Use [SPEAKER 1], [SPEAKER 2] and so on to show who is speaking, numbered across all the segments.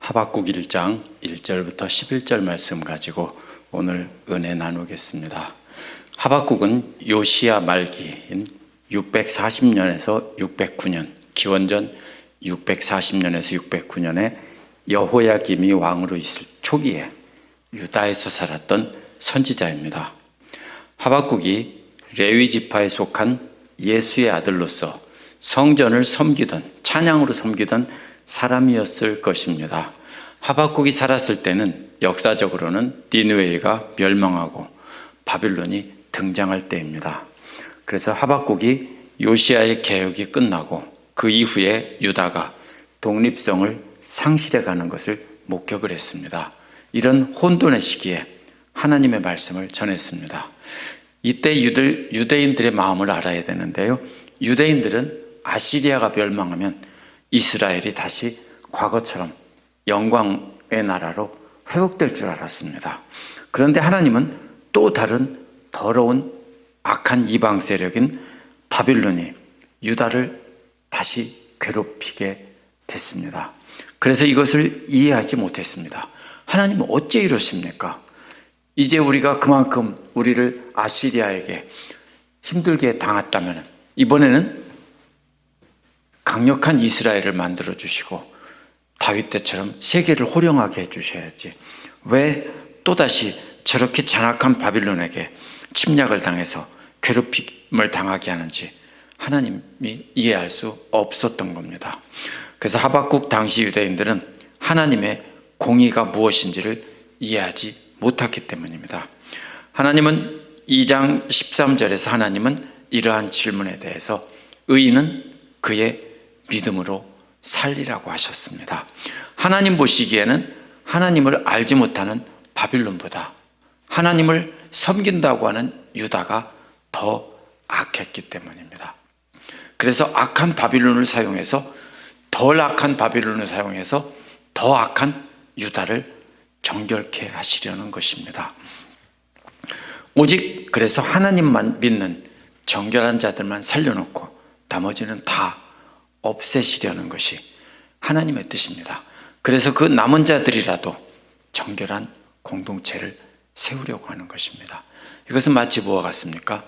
[SPEAKER 1] 하박국 1장 1절부터 11절 말씀 가지고 오늘 은혜 나누겠습니다. 하박국은 요시야 말기인 640년에서 609년, 기원전 640년에서 609년에 여호야김이 왕으로 있을 초기에 유다에서 살았던 선지자입니다. 하박국이 레위 지파에 속한 예수의 아들로서 성전을 섬기던, 찬양으로 섬기던 사람이었을 것입니다. 하박국이 살았을 때는 역사적으로는 니느웨가 멸망하고 바빌론이 등장할 때입니다. 그래서 하박국이 요시야의 개혁이 끝나고 그 이후에 유다가 독립성을 상실해가는 것을 목격을 했습니다. 이런 혼돈의 시기에 하나님의 말씀을 전했습니다. 이때 유대인들의 마음을 알아야 되는데요, 유대인들은 아시리아가 멸망하면 이스라엘이 다시 과거처럼 영광의 나라로 회복될 줄 알았습니다. 그런데 하나님은 또 다른 더러운 악한 이방 세력인 바빌론이 유다를 다시 괴롭히게 됐습니다. 그래서 이것을 이해하지 못했습니다. 하나님은 어째 이러십니까? 이제 우리가 그만큼 우리를 아시리아에게 힘들게 당했다면 이번에는 강력한 이스라엘을 만들어 주시고 다윗 때처럼 세계를 호령하게 해주셔야지, 왜 또다시 저렇게 잔악한 바빌론에게 침략을 당해서 괴롭힘을 당하게 하는지 하나님이 이해할 수 없었던 겁니다. 그래서 하박국 당시 유대인들은 하나님의 공의가 무엇인지를 이해하지 못했기 때문입니다. 하나님은 2장 13절에서 하나님은 이러한 질문에 대해서 의인은 그의 믿음으로 살리라고 하셨습니다. 하나님 보시기에는 하나님을 알지 못하는 바빌론보다 하나님을 섬긴다고 하는 유다가 더 악했기 때문입니다. 그래서 악한 바빌론을 사용해서 덜 악한 바빌론을 사용해서 더 악한 유다를 정결케 하시려는 것입니다. 오직 그래서 하나님만 믿는 정결한 자들만 살려놓고 나머지는 다 없애시려는 것이 하나님의 뜻입니다. 그래서 그 남은 자들이라도 정결한 공동체를 세우려고 하는 것입니다. 이것은 마치 뭐와 같습니까?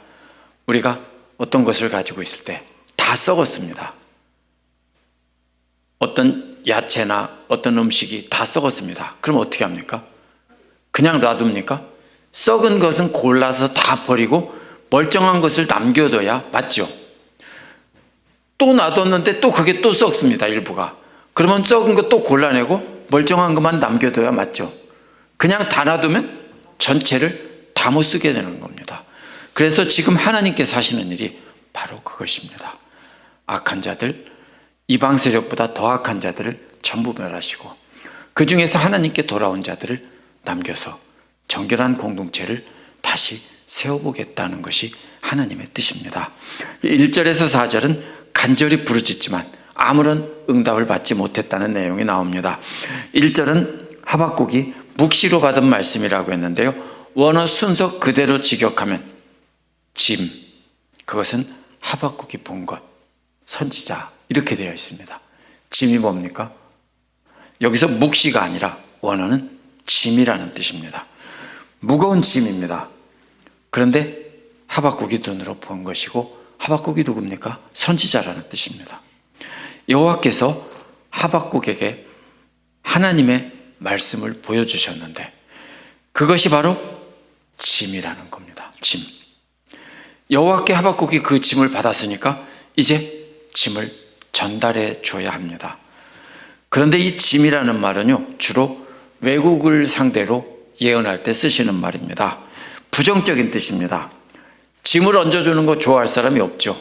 [SPEAKER 1] 우리가 어떤 것을 가지고 있을 때 다 썩었습니다. 어떤 야채나 어떤 음식이 다 썩었습니다. 그럼 어떻게 합니까? 그냥 놔둡니까? 썩은 것은 골라서 다 버리고 멀쩡한 것을 남겨둬야 맞죠? 또 놔뒀는데 또 그게 또 썩습니다, 일부가. 그러면 썩은 거 또 골라내고 멀쩡한 것만 남겨둬야 맞죠? 그냥 다 놔두면 전체를 다 못 쓰게 되는 겁니다. 그래서 지금 하나님께서 하시는 일이 바로 그것입니다. 악한 자들, 이방 세력보다 더 악한 자들을 전부 멸하시고 그 중에서 하나님께 돌아온 자들을 남겨서 정결한 공동체를 다시 세워보겠다는 것이 하나님의 뜻입니다. 1절에서 4절은 간절히 부르짖지만 아무런 응답을 받지 못했다는 내용이 나옵니다. 1절은 하박국이 묵시로 받은 말씀이라고 했는데요, 원어 순서 그대로 직역하면 짐, 그것은 하박국이 본 것, 선지자, 이렇게 되어 있습니다. 짐이 뭡니까? 여기서 묵시가 아니라 원어는 짐이라는 뜻입니다. 무거운 짐입니다. 그런데 하박국이 눈으로 본 것이고, 하박국이 누굽니까? 선지자라는 뜻입니다. 여호와께서 하박국에게 하나님의 말씀을 보여주셨는데 그것이 바로 짐이라는 겁니다. 짐. 여호와께 하박국이 그 짐을 받았으니까 이제 짐을 전달해 줘야 합니다. 그런데 이 짐이라는 말은요, 주로 외국을 상대로 예언할 때 쓰시는 말입니다. 부정적인 뜻입니다. 짐을 얹어주는 거 좋아할 사람이 없죠.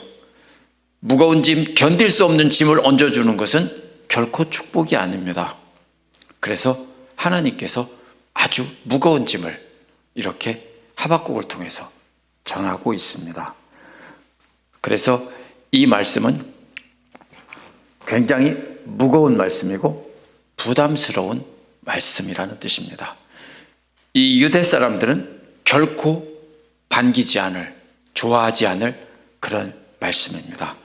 [SPEAKER 1] 무거운 짐, 견딜 수 없는 짐을 얹어주는 것은 결코 축복이 아닙니다. 그래서 하나님께서 아주 무거운 짐을 이렇게 하박국을 통해서 전하고 있습니다. 그래서 이 말씀은 굉장히 무거운 말씀이고 부담스러운 말씀이라는 뜻입니다. 이 유대 사람들은 결코 반기지 않을, 좋아하지 않을 그런 말씀입니다.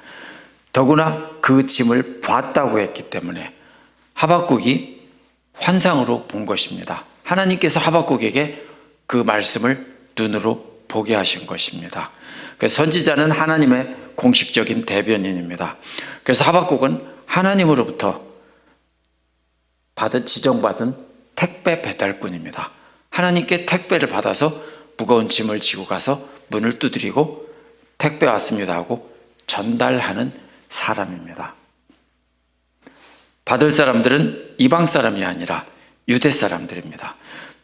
[SPEAKER 1] 더구나 그 짐을 봤다고 했기 때문에 하박국이 환상으로 본 것입니다. 하나님께서 하박국에게 그 말씀을 눈으로 보게 하신 것입니다. 그래서 선지자는 하나님의 공식적인 대변인입니다. 그래서 하박국은 하나님으로부터 지정받은 택배 배달꾼입니다. 하나님께 택배를 받아서 무거운 짐을 지고 가서 문을 두드리고 택배 왔습니다 하고 전달하는 사람입니다. 받을 사람들은 이방 사람이 아니라 유대 사람들입니다.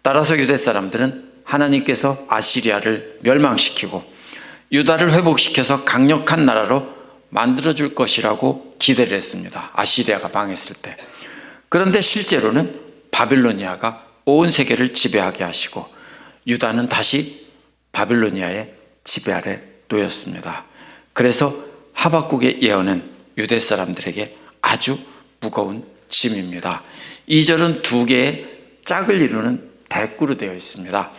[SPEAKER 1] 따라서 유대 사람들은 하나님께서 아시리아를 멸망시키고 유다를 회복시켜서 강력한 나라로 만들어줄 것이라고 기대를 했습니다. 아시리아가 망했을 때. 그런데 실제로는 바빌로니아가 온 세계를 지배하게 하시고 유다는 다시 바빌로니아의 지배 아래 놓였습니다. 그래서 하박국의 예언은 유대 사람들에게 아주 무거운 짐입니다. 2절은 두 개의 짝을 이루는 대꾸로 되어 있습니다.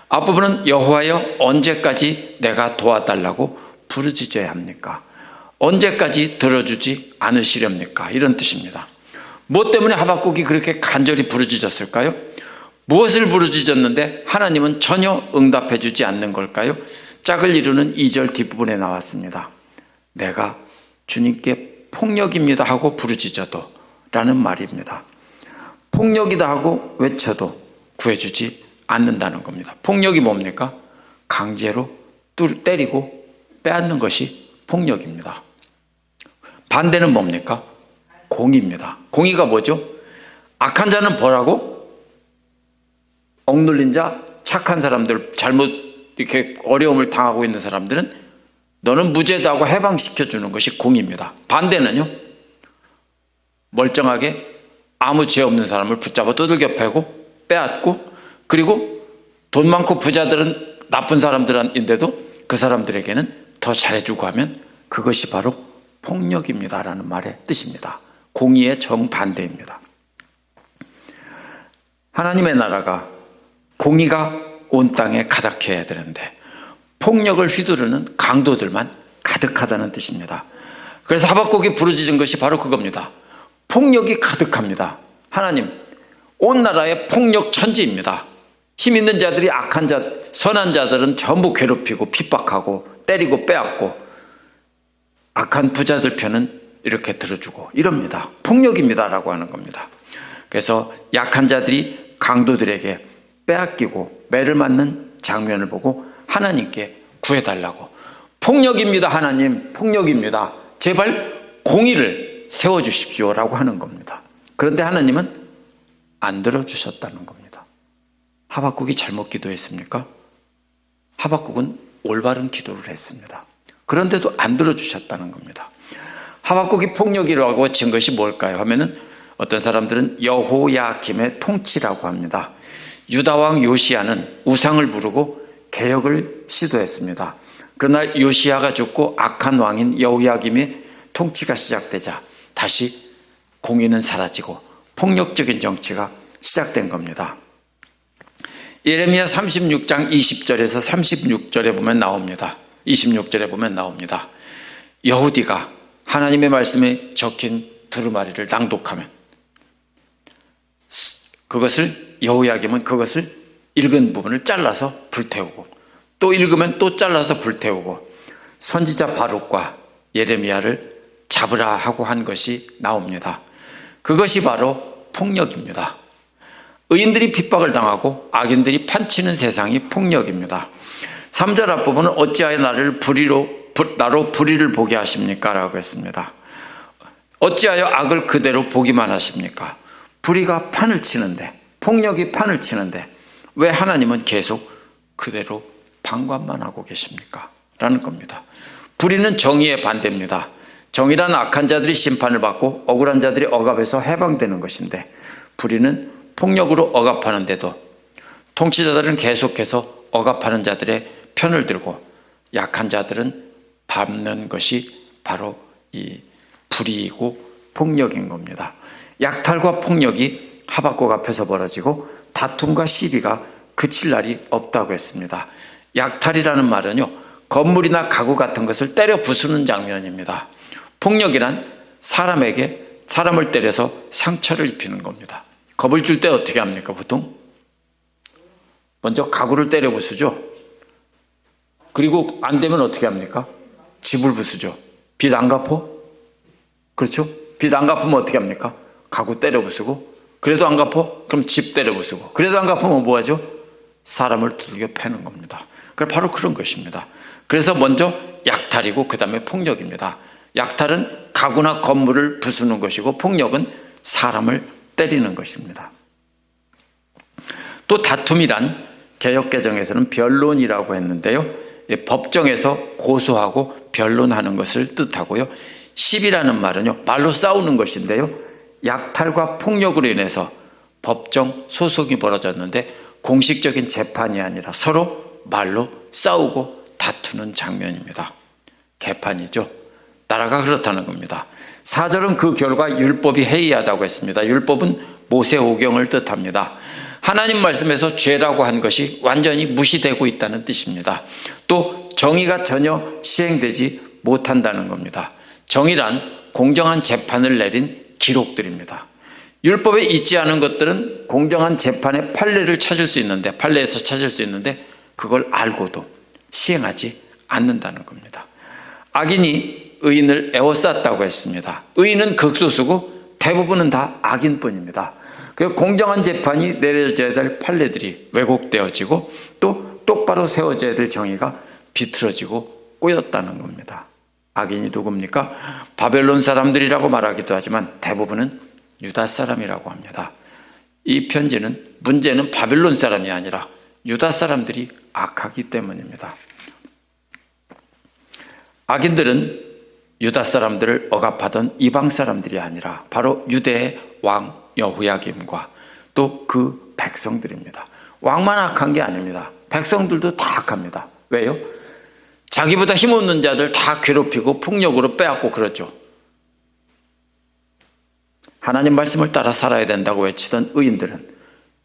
[SPEAKER 1] 앞부분은 여호와여 언제까지 내가 도와달라고 부르짖어야 합니까? 언제까지 들어주지 않으시렵니까? 이런 뜻입니다. 무엇 때문에 하박국이 그렇게 간절히 부르짖었을까요? 무엇을 부르짖었는데 하나님은 전혀 응답해 주지 않는 걸까요? 짝을 이루는 2절 뒷부분에 나왔습니다. 내가 주님께 폭력입니다 하고 부르짖어도 라는 말입니다. 폭력이다 하고 외쳐도 구해주지 않는다는 겁니다. 폭력이 뭡니까? 강제로 때리고 빼앗는 것이 폭력입니다. 반대는 뭡니까? 공의입니다. 공의가 뭐죠? 악한 자는 벌하고 억눌린 자, 착한 사람들, 잘못 이렇게 어려움을 당하고 있는 사람들은 너는 무죄다 하고 해방시켜주는 것이 공의입니다. 반대는요, 멀쩡하게 아무 죄 없는 사람을 붙잡아 두들겨 패고 빼앗고, 그리고 돈 많고 부자들은 나쁜 사람들인데도 그 사람들에게는 더 잘해주고 하면 그것이 바로 폭력입니다라는 말의 뜻입니다. 공의의 정반대입니다. 하나님의 나라가 공의가 온 땅에 가득해야 되는데 폭력을 휘두르는 강도들만 가득하다는 뜻입니다. 그래서 하박국이 부르짖은 것이 바로 그겁니다. 폭력이 가득합니다. 하나님, 온 나라에 폭력 천지입니다. 힘 있는 자들이 악한 자, 선한 자들은 전부 괴롭히고 핍박하고 때리고 빼앗고 악한 부자들 편은 이렇게 들어주고 이럽니다. 폭력입니다라고 하는 겁니다. 그래서 약한 자들이 강도들에게 빼앗기고 매를 맞는 장면을 보고 하나님께 구해달라고, 폭력입니다 하나님, 폭력입니다, 제발 공의를 세워주십시오라고 하는 겁니다. 그런데 하나님은 안 들어주셨다는 겁니다. 하박국이 잘못 기도했습니까? 하박국은 올바른 기도를 했습니다. 그런데도 안 들어주셨다는 겁니다. 하박국이 폭력이라고 친 것이 뭘까요? 하면은 어떤 사람들은 여호야김의 통치라고 합니다. 유다왕 요시야는 우상을 부르고 개혁을 시도했습니다. 그러나 요시야가 죽고 악한 왕인 여호야김의 통치가 시작되자 다시 공의는 사라지고 폭력적인 정치가 시작된 겁니다. 예레미야 36장 20절에서 36절에 보면 나옵니다. 26절에 보면 나옵니다. 여후디가 하나님의 말씀에 적힌 두루마리를 낭독하면 그것을, 여호야김은 그것을 읽은 부분을 잘라서 불태우고 또 읽으면 또 잘라서 불태우고 선지자 바룩과 예레미야를 잡으라 하고 한 것이 나옵니다. 그것이 바로 폭력입니다. 의인들이 핍박을 당하고 악인들이 판치는 세상이 폭력입니다. 3절 앞부분은 어찌하여 나로 불의를 보게 하십니까? 라고 했습니다. 어찌하여 악을 그대로 보기만 하십니까? 불의가 판을 치는데, 폭력이 판을 치는데 왜 하나님은 계속 그대로 방관만 하고 계십니까? 라는 겁니다. 불의는 정의의 반대입니다. 정의란 악한 자들이 심판을 받고 억울한 자들이 억압해서 해방되는 것인데, 불의는 폭력으로 억압하는데도 통치자들은 계속해서 억압하는 자들의 편을 들고 약한 자들은 밟는 것이 바로 이 불의이고 폭력인 겁니다. 약탈과 폭력이 하박국 앞에서 벌어지고 다툼과 시비가 그칠 날이 없다고 했습니다. 약탈이라는 말은요, 건물이나 가구 같은 것을 때려 부수는 장면입니다. 폭력이란 사람을 때려서 상처를 입히는 겁니다. 겁을 줄 때 어떻게 합니까? 보통 먼저 가구를 때려 부수죠. 그리고 안 되면 어떻게 합니까? 집을 부수죠. 빚 안 갚어? 그렇죠? 빚 안 갚으면 어떻게 합니까? 가구 때려 부수고, 그래도 안 갚어? 그럼 집 때려 부수고, 그래도 안 갚으면 뭐 하죠? 사람을 두들겨 패는 겁니다. 바로 그런 것입니다. 그래서 먼저 약탈이고 그 다음에 폭력입니다. 약탈은 가구나 건물을 부수는 것이고, 폭력은 사람을 때리는 것입니다. 또 다툼이란 개역개정에서는 변론이라고 했는데요, 법정에서 고소하고 변론하는 것을 뜻하고요, 시비라는 말은요, 말로 싸우는 것인데요, 약탈과 폭력으로 인해서 법정 소송이 벌어졌는데 공식적인 재판이 아니라 서로 말로 싸우고 다투는 장면입니다. 개판이죠. 나라가 그렇다는 겁니다. 4절은 그 결과 율법이 해이하다고 했습니다. 율법은 모세오경을 뜻합니다. 하나님 말씀에서 죄라고 한 것이 완전히 무시되고 있다는 뜻입니다. 또 정의가 전혀 시행되지 못한다는 겁니다. 정의란 공정한 재판을 내린 기록들입니다. 율법에 있지 않은 것들은 공정한 재판의 판례를 찾을 수 있는데, 판례에서 찾을 수 있는데 그걸 알고도 시행하지 않는다는 겁니다. 악인이 의인을 에워쌌다고 했습니다. 의인은 극소수고 대부분은 다 악인뿐입니다. 그 공정한 재판이 내려져야 될 판례들이 왜곡되어지고 또 똑바로 세워져야 될 정의가 비틀어지고 꼬였다는 겁니다. 악인이 누굽니까? 바벨론 사람들이라고 말하기도 하지만 대부분은 유다 사람이라고 합니다. 이 편지는 문제는 바벨론 사람이 아니라 유다 사람들이 악하기 때문입니다. 악인들은 유다 사람들을 억압하던 이방 사람들이 아니라 바로 유대의 왕 여호야김과 또 그 백성들입니다. 왕만 악한 게 아닙니다. 백성들도 다 악합니다. 왜요? 자기보다 힘없는 자들 다 괴롭히고 폭력으로 빼앗고 그러죠. 하나님 말씀을 따라 살아야 된다고 외치던 의인들은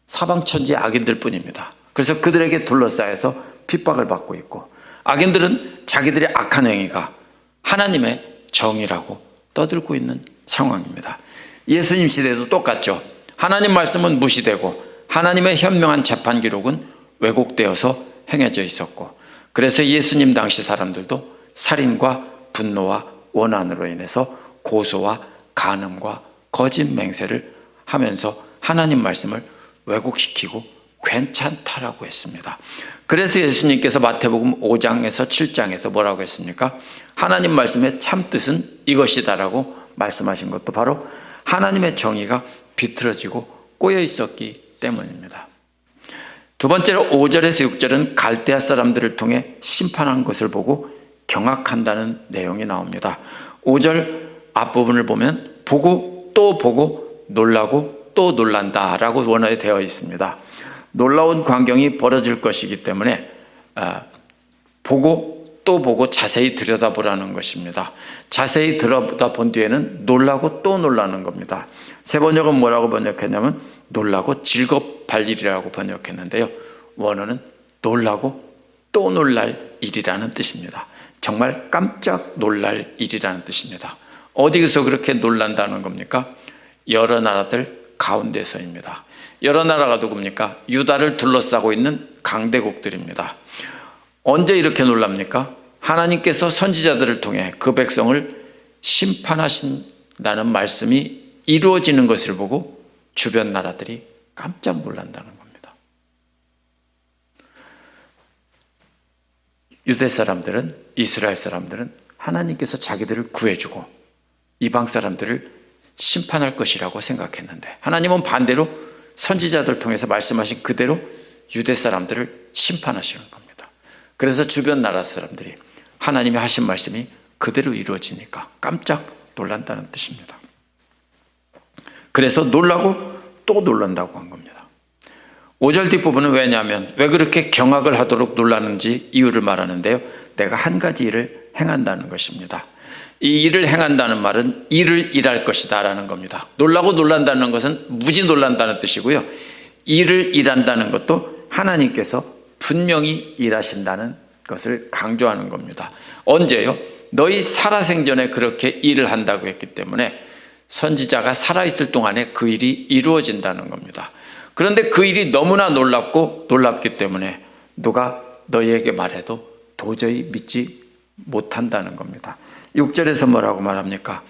[SPEAKER 1] 사방천지 악인들 뿐입니다. 그래서 그들에게 둘러싸여서 핍박을 받고 있고, 악인들은 자기들의 악한 행위가 하나님의 정의라고 떠들고 있는 상황입니다. 예수님 시대도 똑같죠. 하나님 말씀은 무시되고 하나님의 현명한 재판 기록은 왜곡되어서 행해져 있었고, 그래서 예수님 당시 사람들도 살인과 분노와 원한으로 인해서 고소와 간음과 거짓 맹세를 하면서 하나님 말씀을 왜곡시키고 괜찮다라고 했습니다. 그래서 예수님께서 마태복음 5장에서 7장에서 뭐라고 했습니까? 하나님 말씀의 참뜻은 이것이다라고 말씀하신 것도 바로 하나님의 정의가 비틀어지고 꼬여 있었기 때문입니다. 두 번째로 5절에서 6절은 갈대아 사람들을 통해 심판한 것을 보고 경악한다는 내용이 나옵니다. 5절 앞부분을 보면 보고 또 보고 놀라고 또 놀란다라고 원어에 되어 있습니다. 놀라운 광경이 벌어질 것이기 때문에 보고 또 보고 자세히 들여다보라는 것입니다. 자세히 들여다본 뒤에는 놀라고 또 놀라는 겁니다. 세 번역은 뭐라고 번역했냐면 놀라고 즐겁할 일이라고 번역했는데요, 원어는 놀라고 또 놀랄 일이라는 뜻입니다. 정말 깜짝 놀랄 일이라는 뜻입니다. 어디서 그렇게 놀란다는 겁니까? 여러 나라들 가운데서입니다. 여러 나라가 누굽니까? 유다를 둘러싸고 있는 강대국들입니다. 언제 이렇게 놀랍니까? 하나님께서 선지자들을 통해 그 백성을 심판하신다는 말씀이 이루어지는 것을 보고 주변 나라들이 깜짝 놀란다는 겁니다. 유대 사람들은, 이스라엘 사람들은 하나님께서 자기들을 구해주고 이방 사람들을 심판할 것이라고 생각했는데, 하나님은 반대로 선지자들 통해서 말씀하신 그대로 유대 사람들을 심판하시는 겁니다. 그래서 주변 나라 사람들이 하나님이 하신 말씀이 그대로 이루어지니까 깜짝 놀란다는 뜻입니다. 그래서 놀라고 또 놀란다고 한 겁니다. 5절 뒷부분은 왜냐하면 왜 그렇게 경악을 하도록 놀라는지 이유를 말하는데요, 내가 한 가지 일을 행한다는 것입니다. 이 일을 행한다는 말은 일을 일할 것이다 라는 겁니다. 놀라고 놀란다는 것은 무지 놀란다는 뜻이고요, 일을 일한다는 것도 하나님께서 분명히 일하신다는 것을 강조하는 겁니다. 언제요? 너희 살아생전에 그렇게 일을 한다고 했기 때문에 선지자가 살아있을 동안에 그 일이 이루어진다는 겁니다. 그런데 그 일이 너무나 놀랍기 때문에 누가 너희에게 말해도 도저히 믿지 못한다는 겁니다. 6절에서 뭐라고 말합니까?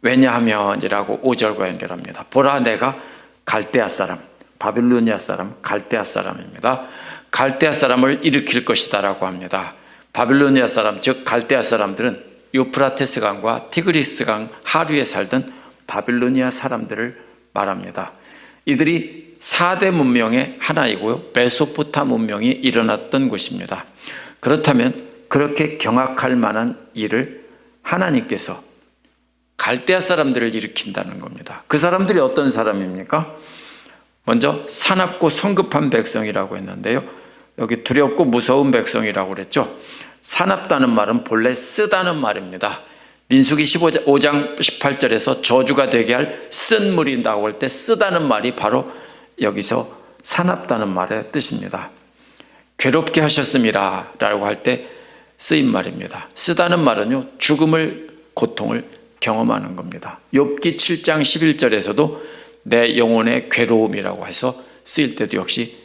[SPEAKER 1] 왜냐하면이라고 5절과 연결합니다. 보라, 내가 갈대아 사람, 바빌로니아 사람, 갈대아 사람입니다. 갈대아 사람을 일으킬 것이다 라고 합니다. 바빌로니아 사람, 즉 갈대아 사람들은 유프라테스 강과 티그리스 강 하류에 살던 바빌로니아 사람들을 말합니다. 이들이 4대 문명의 하나이고요, 메소포타 문명이 일어났던 곳입니다. 그렇다면 그렇게 경악할 만한 일을 하나님께서 갈대아 사람들을 일으킨다는 겁니다. 그 사람들이 어떤 사람입니까? 먼저 사납고 성급한 백성이라고 했는데요, 여기 두렵고 무서운 백성이라고 그랬죠. 사납다는 말은 본래 쓰다는 말입니다. 민수기 5장 18절에서 저주가 되게 할 쓴 물이라고 할 때 쓰다는 말이 바로 여기서 사납다는 말의 뜻입니다. 괴롭게 하셨습니다 라고 할 때 쓰인 말입니다. 쓰다는 말은요, 죽음을, 고통을 경험하는 겁니다. 욥기 7장 11절에서도 내 영혼의 괴로움이라고 해서 쓰일 때도 역시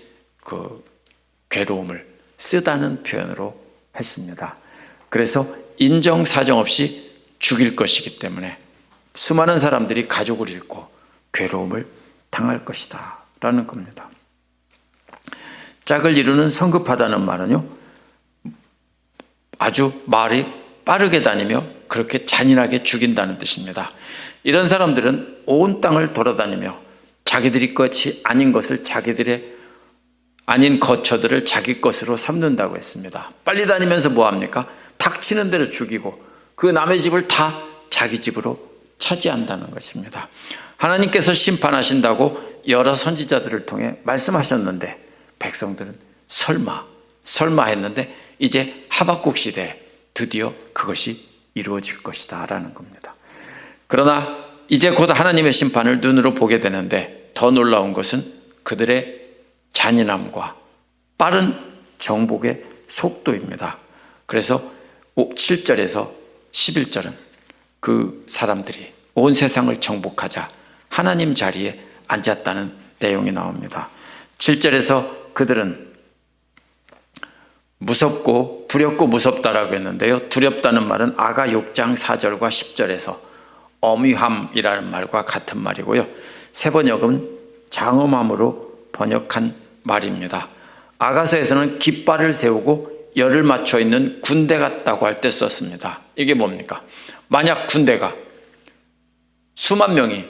[SPEAKER 1] 그 괴로움을 쓰다는 표현으로 했습니다. 그래서 인정사정 없이 죽일 것이기 때문에 수많은 사람들이 가족을 잃고 괴로움을 당할 것이다 라는 겁니다. 짝을 이루는 성급하다는 말은요, 아주 말이 빠르게 다니며 그렇게 잔인하게 죽인다는 뜻입니다. 이런 사람들은 온 땅을 돌아다니며 자기들이 것이 아닌 것을, 자기들의 아닌 거처들을 자기 것으로 삼는다고 했습니다. 빨리 다니면서 뭐합니까? 닥치는 대로 죽이고 그 남의 집을 다 자기 집으로 차지한다는 것입니다. 하나님께서 심판하신다고 여러 선지자들을 통해 말씀하셨는데 백성들은 설마 했는데 이제 하박국 시대에 드디어 그것이 이루어질 것이다 라는 겁니다. 그러나 이제 곧 하나님의 심판을 눈으로 보게 되는데 더 놀라운 것은 그들의 잔인함과 빠른 정복의 속도입니다. 그래서 7절에서 11절은 그 사람들이 온 세상을 정복하자 하나님 자리에 앉았다는 내용이 나옵니다. 7절에서 그들은 무섭고 두렵고 무섭다라고 했는데요, 두렵다는 말은 아가 6장 4절과 10절에서 어미함이라는 말과 같은 말이고요, 세 번역은 장엄함으로 번역한 말입니다. 아가서에서는 깃발을 세우고 열을 맞춰 있는 군대 같다고 할 때 썼습니다. 이게 뭡니까? 만약 군대가 수만 명이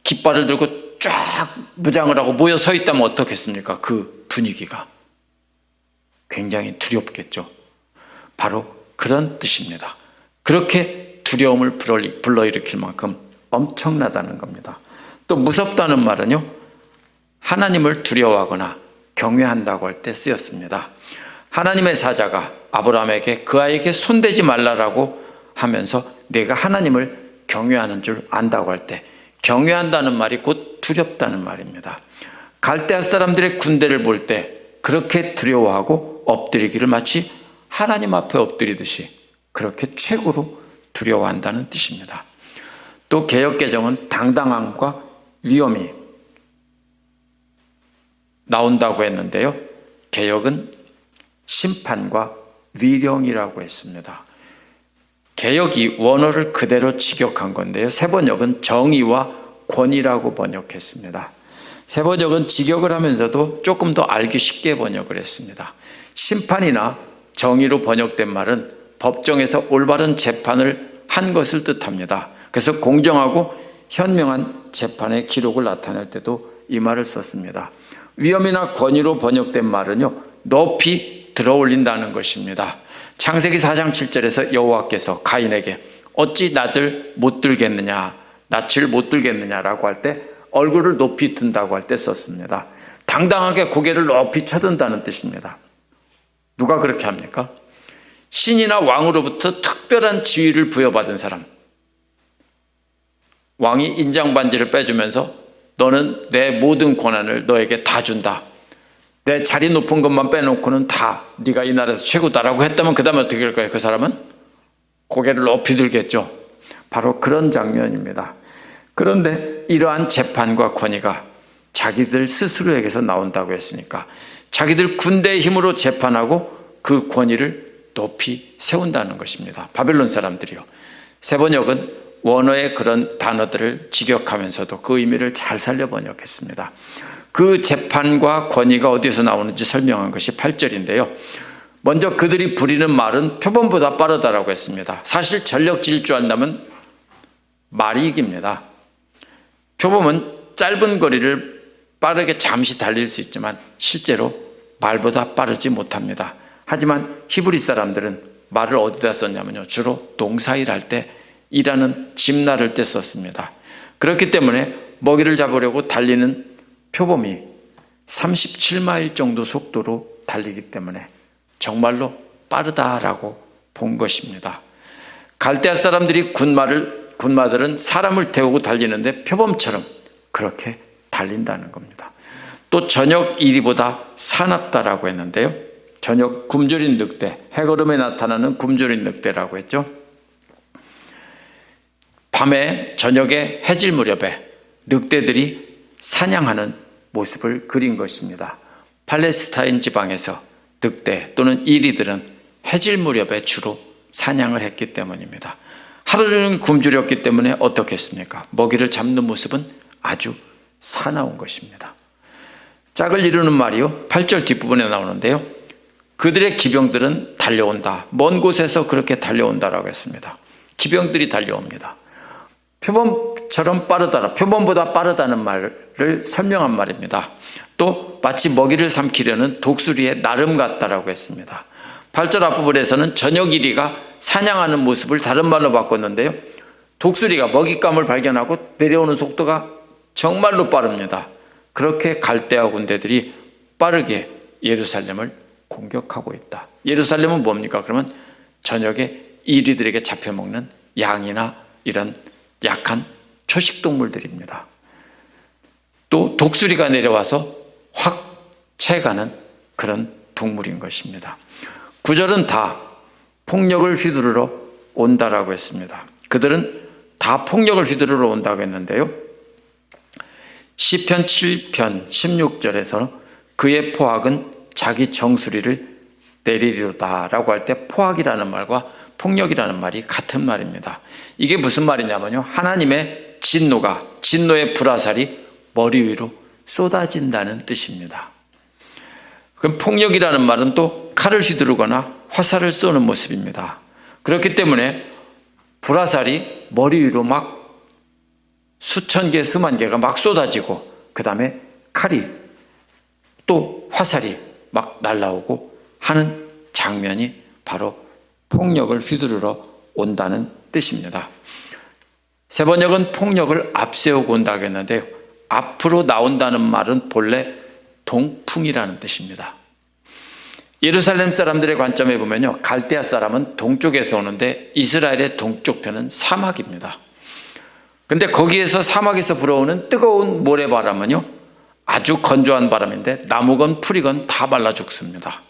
[SPEAKER 1] 깃발을 들고 쫙 무장을 하고 모여 서 있다면 어떻겠습니까? 그 분위기가 굉장히 두렵겠죠. 바로 그런 뜻입니다. 그렇게 두려움을 불러일으킬 만큼 엄청나다는 겁니다. 또 무섭다는 말은요, 하나님을 두려워하거나 경외한다고 할 때 쓰였습니다. 하나님의 사자가 아브라함에게 그 아이에게 손대지 말라라고 하면서 내가 하나님을 경외하는 줄 안다고 할 때 경외한다는 말이 곧 두렵다는 말입니다. 갈대아 사람들의 군대를 볼 때 그렇게 두려워하고 엎드리기를 마치 하나님 앞에 엎드리듯이 그렇게 최고로 두려워한다는 뜻입니다. 또 개역개정은 당당함과 위엄이 나온다고 했는데요, 개역은 심판과 위령이라고 했습니다. 개역이 원어를 그대로 직역한 건데요, 세번역은 정의와 권위라고 번역했습니다. 세번역은 직역을 하면서도 조금 더 알기 쉽게 번역을 했습니다. 심판이나 정의로 번역된 말은 법정에서 올바른 재판을 한 것을 뜻합니다. 그래서 공정하고 현명한 재판의 기록을 나타낼 때도 이 말을 썼습니다. 위엄이나 권위로 번역된 말은요, 높이 들어올린다는 것입니다. 창세기 4장 7절에서 여호와께서 가인에게 어찌 낯을 못 들겠느냐라고 할 때 얼굴을 높이 든다고 할 때 썼습니다. 당당하게 고개를 높이 쳐든다는 뜻입니다. 누가 그렇게 합니까? 신이나 왕으로부터 특별한 지위를 부여받은 사람, 왕이 인장반지를 빼주면서 너는 내 모든 권한을 너에게 다 준다, 내 자리 높은 것만 빼놓고는 다 네가 이 나라에서 최고다라고 했다면 그 다음에 어떻게 할까요? 그 사람은 고개를 높이 들겠죠. 바로 그런 장면입니다. 그런데 이러한 재판과 권위가 자기들 스스로에게서 나온다고 했으니까 자기들 군대의 힘으로 재판하고 그 권위를 높이 세운다는 것입니다. 바벨론 사람들이요. 세번역은 원어의 그런 단어들을 직역하면서도 그 의미를 잘 살려 번역했습니다. 그 재판과 권위가 어디서 나오는지 설명한 것이 8절인데요. 먼저 그들이 부리는 말은 표범보다 빠르다라고 했습니다. 사실 전력 질주한다면 말이 이깁니다. 표범은 짧은 거리를 빠르게 잠시 달릴 수 있지만 실제로 말보다 빠르지 못합니다. 하지만 히브리 사람들은 말을 어디다 썼냐면요, 주로 농사일할 때, 일하는 집 나를 때 썼습니다. 그렇기 때문에 먹이를 잡으려고 달리는 표범이 37마일 정도 속도로 달리기 때문에 정말로 빠르다라고 본 것입니다. 갈대아 사람들이 군마들은 사람을 태우고 달리는데 표범처럼 그렇게 달린다는 겁니다. 또 저녁 이리보다 사납다라고 했는데요. 저녁 굶주린 늑대, 해걸음에 나타나는 굶주린 늑대라고 했죠. 밤에 저녁에 해질 무렵에 늑대들이 사냥하는 모습을 그린 것입니다. 팔레스타인 지방에서 늑대 또는 이리들은 해질 무렵에 주로 사냥을 했기 때문입니다. 하루 종일 굶주렸기 때문에 어떻게 했습니까? 먹이를 잡는 모습은 아주 사나운 것입니다. 짝을 이루는 말이요, 8절 뒷부분에 나오는데요. 그들의 기병들은 달려온다. 먼 곳에서 그렇게 달려온다라고 했습니다. 기병들이 달려옵니다. 표범처럼 빠르다라, 표범보다 빠르다는 말을 설명한 말입니다. 또 마치 먹이를 삼키려는 독수리의 나름 같다라고 했습니다. 8절 앞부분에서는 저녁 이리가 사냥하는 모습을 다른 말로 바꿨는데요. 독수리가 먹잇감을 발견하고 내려오는 속도가 정말로 빠릅니다. 그렇게 갈대아 군대들이 빠르게 예루살렘을 공격하고 있다. 예루살렘은 뭡니까? 그러면 저녁에 이리들에게 잡혀먹는 양이나 이런 약한 초식동물들입니다. 또 독수리가 내려와서 확 채가는 그런 동물인 것입니다. 9절은 다 폭력을 휘두르러 온다라고 했습니다. 그들은 다 폭력을 휘두르러 온다고 했는데요. 시편 7편 16절에서는 그의 포악은 자기 정수리를 내리리로다 라고 할 때 포악이라는 말과 폭력이라는 말이 같은 말입니다. 이게 무슨 말이냐면요, 하나님의 진노의 불화살이 머리 위로 쏟아진다는 뜻입니다. 그럼 폭력이라는 말은 또 칼을 휘두르거나 화살을 쏘는 모습입니다. 그렇기 때문에 불화살이 머리 위로 막 수천 개, 수만 개가 막 쏟아지고 그 다음에 칼이 또 화살이 막 날라오고 하는 장면이 바로 폭력을 휘두르러 온다는 뜻입니다. 세번역은 폭력을 앞세우고 온다고 했는데요. 앞으로 나온다는 말은 본래 동풍이라는 뜻입니다. 예루살렘 사람들의 관점에 보면요, 갈대아 사람은 동쪽에서 오는데 이스라엘의 동쪽편은 사막입니다. 근데 거기에서 사막에서 불어오는 뜨거운 모래바람은요, 아주 건조한 바람인데 나무건 풀이건 다 말라 죽습니다.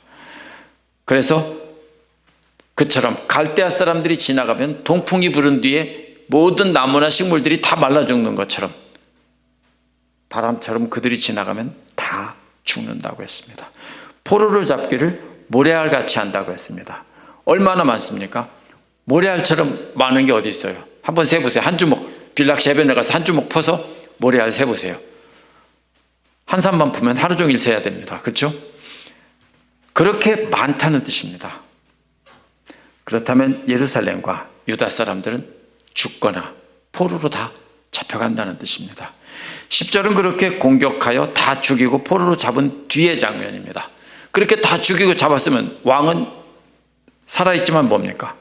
[SPEAKER 1] 그래서 그처럼 갈대아 사람들이 지나가면 동풍이 부른 뒤에 모든 나무나 식물들이 다 말라 죽는 것처럼 바람처럼 그들이 지나가면 다 죽는다고 했습니다. 포로를 잡기를 모래알같이 한다고 했습니다. 얼마나 많습니까? 모래알처럼 많은 게 어디 있어요? 한번 세보세요. 한 주먹, 빌락시 해변에 가서 한 주먹 퍼서 모래알 세보세요. 한 산만 풀면 하루 종일 세야 됩니다. 그렇죠? 그렇게 많다는 뜻입니다. 그렇다면 예루살렘과 유다 사람들은 죽거나 포로로 다 잡혀간다는 뜻입니다. 10절은 그렇게 공격하여 다 죽이고 포로로 잡은 뒤의 장면입니다. 그렇게 다 죽이고 잡았으면 왕은 살아있지만 뭡니까?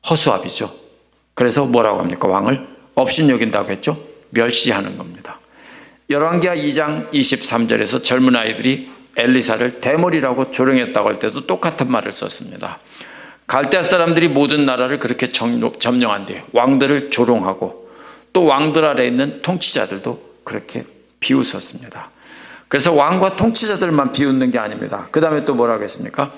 [SPEAKER 1] 허수아비죠. 그래서 뭐라고 합니까? 왕을 업신여긴다고 했죠? 멸시하는 겁니다. 열왕기하 2장 23절에서 젊은 아이들이 엘리사를 대머리라고 조롱했다고 할 때도 똑같은 말을 썼습니다. 갈대아 사람들이 모든 나라를 그렇게 점령한 뒤에 왕들을 조롱하고 또 왕들 아래에 있는 통치자들도 그렇게 비웃었습니다. 그래서 왕과 통치자들만 비웃는 게 아닙니다. 그 다음에 또 뭐라고 했습니까?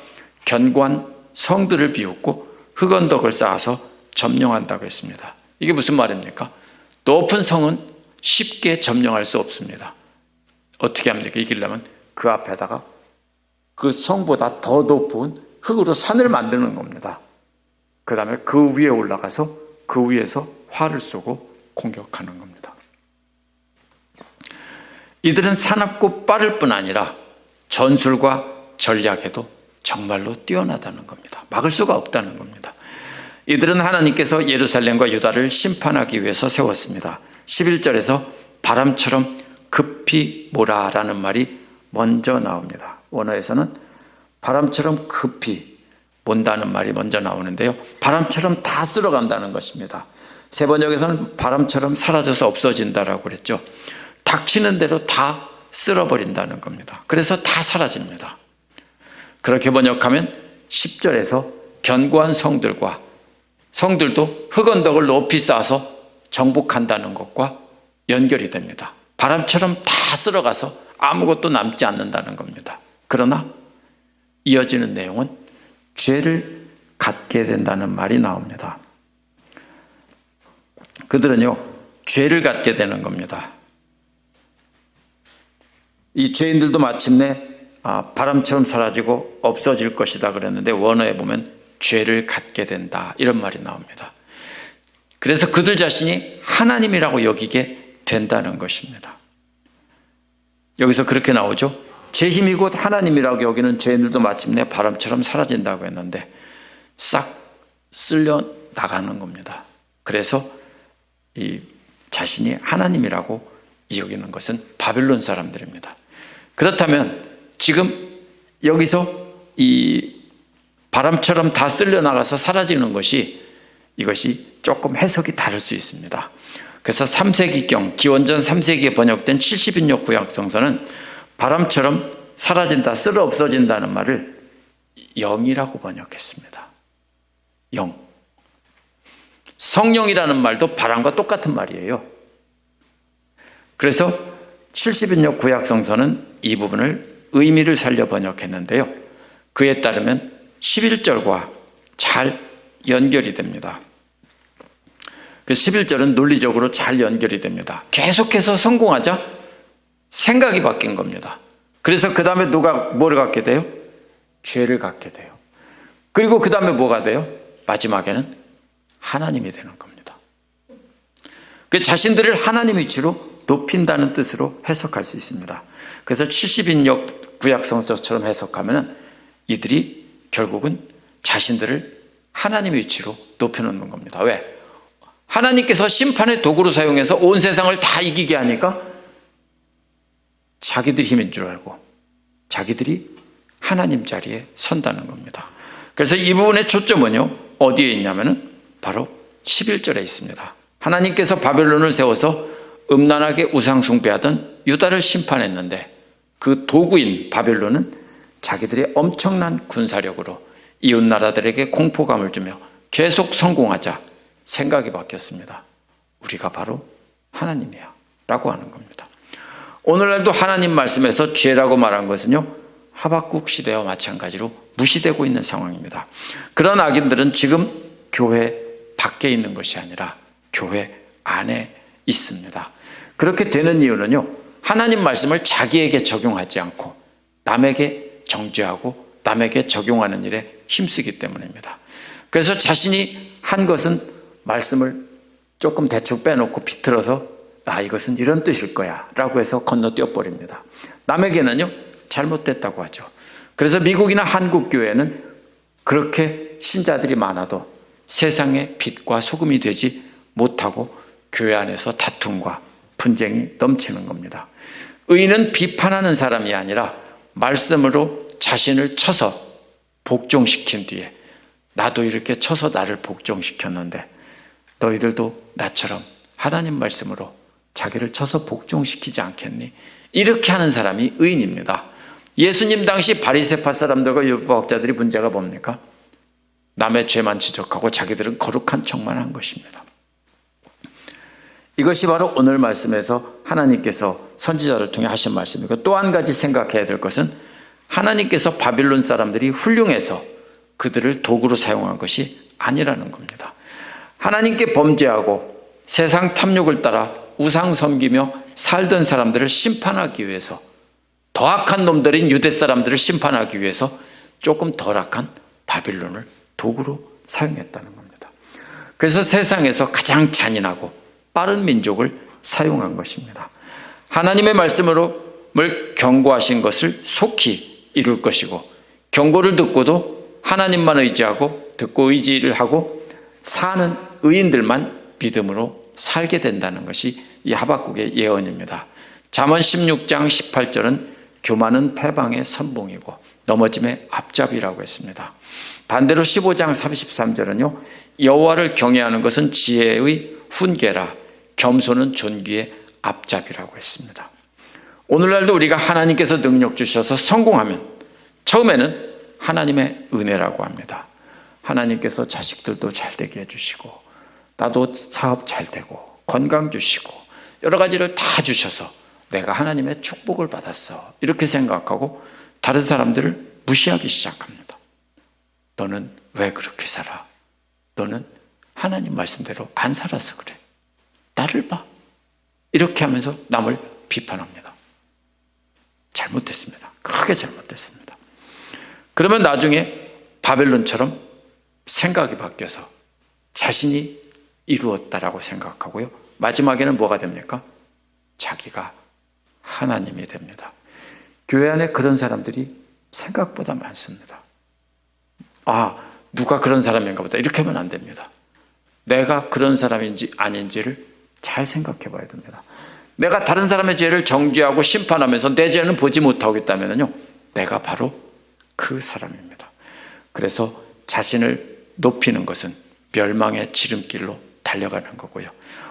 [SPEAKER 1] 견고한 성들을 비웃고 흑언덕을 쌓아서 점령한다고 했습니다. 이게 무슨 말입니까? 높은 성은 쉽게 점령할 수 없습니다. 어떻게 합니까? 이기려면 그 앞에다가 그 성보다 더 높은 흙으로 산을 만드는 겁니다. 그 다음에 그 위에 올라가서 그 위에서 활을 쏘고 공격하는 겁니다. 이들은 사납고 빠를 뿐 아니라 전술과 전략에도 정말로 뛰어나다는 겁니다. 막을 수가 없다는 겁니다. 이들은 하나님께서 예루살렘과 유다를 심판하기 위해서 세웠습니다. 11절에서 바람처럼 급히 몰아라는 말이 먼저 나옵니다. 원어에서는 바람처럼 급히 몬다는 말이 먼저 나오는데요, 바람처럼 다 쓸어간다는 것입니다. 세 번역에서는 바람처럼 사라져서 없어진다라고 그랬죠. 닥치는 대로 다 쓸어버린다는 겁니다. 그래서 다 사라집니다. 그렇게 번역하면 10절에서 견고한 성들도 흙언덕을 높이 쌓아서 정복한다는 것과 연결이 됩니다. 바람처럼 다 쓸어가서 아무것도 남지 않는다는 겁니다. 그러나 이어지는 내용은 죄를 갖게 된다는 말이 나옵니다. 그들은요, 죄를 갖게 되는 겁니다. 이 죄인들도 마침내 바람처럼 사라지고 없어질 것이다 그랬는데, 원어에 보면 죄를 갖게 된다 이런 말이 나옵니다. 그래서 그들 자신이 하나님이라고 여기게 된다는 것입니다. 여기서 그렇게 나오죠. 제 힘이 곧 하나님이라고 여기는 죄인들도 마침내 바람처럼 사라진다고 했는데 싹 쓸려 나가는 겁니다. 그래서 이 자신이 하나님이라고 여기는 것은 바벨론 사람들입니다. 그렇다면 지금 여기서 이 바람처럼 다 쓸려 나가서 사라지는 이것이 조금 해석이 다를 수 있습니다. 그래서 3세기경 기원전 3세기에 번역된 70인역 구약성서는 바람처럼 사라진다, 쓸어 없어진다는 말을 영이라고 번역했습니다. 영. 성령이라는 말도 바람과 똑같은 말이에요. 그래서 70인역 구약성서는 이 부분을 의미를 살려 번역했는데요, 그에 따르면 11절과 잘 연결이 됩니다. 그 11절은 논리적으로 잘 연결이 됩니다. 계속해서 성공하자 생각이 바뀐 겁니다. 그래서 그 다음에 누가 뭐를 갖게 돼요? 죄를 갖게 돼요. 그리고 그 다음에 뭐가 돼요? 마지막에는 하나님이 되는 겁니다. 그 자신들을 하나님 위치로 높인다는 뜻으로 해석할 수 있습니다. 그래서 70인역 구약성서처럼 해석하면 이들이 결국은 자신들을 하나님 위치로 높여놓는 겁니다. 왜? 하나님께서 심판의 도구로 사용해서 온 세상을 다 이기게 하니까 자기들 힘인 줄 알고 자기들이 하나님 자리에 선다는 겁니다. 그래서 이 부분의 초점은요, 어디에 있냐면은 바로 11절에 있습니다. 하나님께서 바벨론을 세워서 음란하게 우상 숭배하던 유다를 심판했는데 그 도구인 바벨론은 자기들의 엄청난 군사력으로 이웃 나라들에게 공포감을 주며 계속 성공하자 생각이 바뀌었습니다. 우리가 바로 하나님이야 라고 하는 겁니다. 오늘날도 하나님 말씀에서 죄라고 말한 것은요, 하박국 시대와 마찬가지로 무시되고 있는 상황입니다. 그런 악인들은 지금 교회 밖에 있는 것이 아니라 교회 안에 있습니다. 그렇게 되는 이유는요, 하나님 말씀을 자기에게 적용하지 않고 남에게 정죄하고 남에게 적용하는 일에 힘쓰기 때문입니다. 그래서 자신이 한 것은 말씀을 조금 대충 빼놓고 비틀어서 이것은 이런 뜻일 거야 라고 해서 건너뛰어 버립니다. 남에게는요, 잘못됐다고 하죠. 그래서 미국이나 한국 교회는 그렇게 신자들이 많아도 세상의 빛과 소금이 되지 못하고 교회 안에서 다툼과 분쟁이 넘치는 겁니다. 의인은 비판하는 사람이 아니라 말씀으로 자신을 쳐서 복종시킨 뒤에, 나도 이렇게 쳐서 나를 복종시켰는데 너희들도 나처럼 하나님 말씀으로 자기를 쳐서 복종시키지 않겠니? 이렇게 하는 사람이 의인입니다. 예수님 당시 바리새파 사람들과 율법학자들이 문제가 뭡니까? 남의 죄만 지적하고 자기들은 거룩한 척만 한 것입니다. 이것이 바로 오늘 말씀에서 하나님께서 선지자를 통해 하신 말씀이고, 또 한 가지 생각해야 될 것은 하나님께서 바빌론 사람들이 훌륭해서 그들을 도구로 사용한 것이 아니라는 겁니다. 하나님께 범죄하고 세상 탐욕을 따라 우상 섬기며 살던 사람들을 심판하기 위해서, 더 악한 놈들인 유대 사람들을 심판하기 위해서 조금 덜 악한 바빌론을 도구로 사용했다는 겁니다. 그래서 세상에서 가장 잔인하고 빠른 민족을 사용한 것입니다. 하나님의 말씀으로 경고하신 것을 속히 이룰 것이고, 경고를 듣고도 하나님만 의지하고 듣고 의지를 하고 사는 의인들만 믿음으로 살게 된다는 것이 이 하박국의 예언입니다. 잠언 16장 18절은 교만은 패방의 선봉이고 넘어짐의 앞잡이라고 했습니다. 반대로 15장 33절은요, 여호와를 경외하는 것은 지혜의 훈계라 겸손은 존귀의 앞잡이라고 했습니다. 오늘날도 우리가 하나님께서 능력 주셔서 성공하면 처음에는 하나님의 은혜라고 합니다. 하나님께서 자식들도 잘 되게 해주시고, 나도 사업 잘 되고, 건강 주시고, 여러 가지를 다 주셔서 내가 하나님의 축복을 받았어, 이렇게 생각하고 다른 사람들을 무시하기 시작합니다. 너는 왜 그렇게 살아? 너는 하나님 말씀대로 안 살아서 그래. 나를 봐. 이렇게 하면서 남을 비판합니다. 잘못됐습니다. 크게 잘못됐습니다. 그러면 나중에 바벨론처럼 생각이 바뀌어서 자신이 이루었다라고 생각하고요, 마지막에는 뭐가 됩니까? 자기가 하나님이 됩니다. 교회 안에 그런 사람들이 생각보다 많습니다. 누가 그런 사람인가 보다, 이렇게 하면 안 됩니다. 내가 그런 사람인지 아닌지를 잘 생각해 봐야 됩니다. 내가 다른 사람의 죄를 정죄하고 심판하면서 내 죄는 보지 못하고 있다면요, 내가 바로 그 사람입니다. 그래서 자신을 높이는 것은 멸망의 지름길로 달려가는 거고요,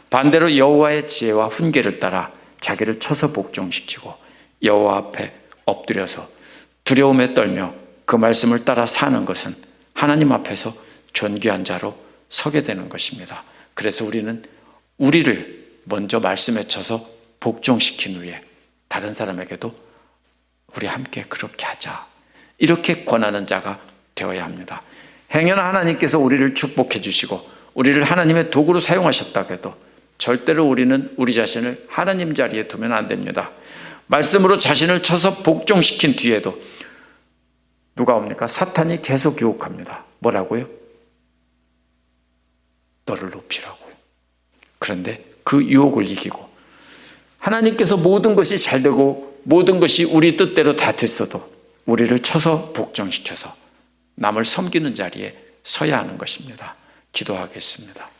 [SPEAKER 1] 반대로 여호와의 지혜와 훈계를 따라 자기를 쳐서 복종시키고 여호와 앞에 엎드려서 두려움에 떨며 그 말씀을 따라 사는 것은 하나님 앞에서 존귀한 자로 서게 되는 것입니다. 그래서 우리는 우리를 먼저 말씀에 쳐서 복종시킨 후에 다른 사람에게도 우리 함께 그렇게 하자, 이렇게 권하는 자가 되어야 합니다. 행여나 하나님께서 우리를 축복해 주시고 우리를 하나님의 도구로 사용하셨다고 해도 절대로 우리는 우리 자신을 하나님 자리에 두면 안 됩니다. 말씀으로 자신을 쳐서 복종시킨 뒤에도 누가 옵니까? 사탄이 계속 유혹합니다. 뭐라고요? 너를 높이라고요. 그런데 그 유혹을 이기고 하나님께서 모든 것이 잘 되고 모든 것이 우리 뜻대로 다 됐어도 우리를 쳐서 복종시켜서 남을 섬기는 자리에 서야 하는 것입니다. 기도하겠습니다.